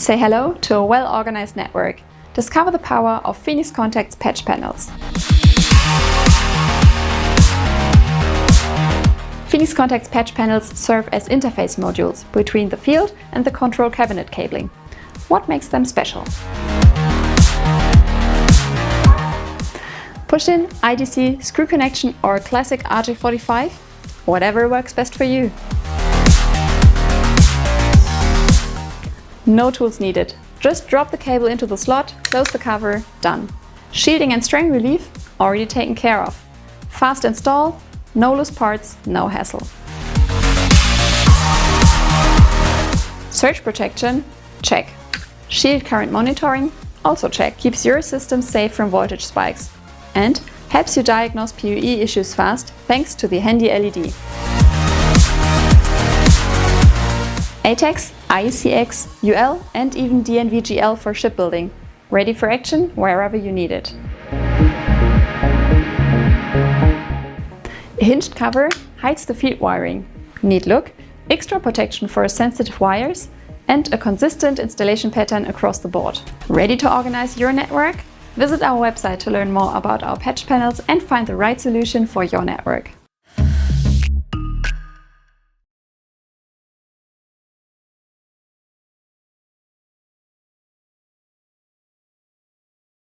Say hello to a well-organized network. Discover the power of Phoenix Contact's patch panels. Phoenix Contact's patch panels serve as interface modules between the field and the control cabinet cabling. What makes them special? Push-in, IDC, screw connection or classic RJ45? Whatever works best for you. No tools needed. Just drop the cable into the slot, close the cover, done. Shielding and strain relief already taken care of. Fast install, no loose parts, no hassle. Surge protection? Check. Shield current monitoring? Also check. Keeps your system safe from voltage spikes. And helps you diagnose PUE issues fast thanks to the handy LED. ATEX, IECEx, UL and even DNV GL for shipbuilding. Ready for action wherever you need it. A hinged cover hides the field wiring. Neat look, extra protection for sensitive wires and a consistent installation pattern across the board. Ready to organize your network? Visit our website to learn more about our patch panels and find the right solution for your network.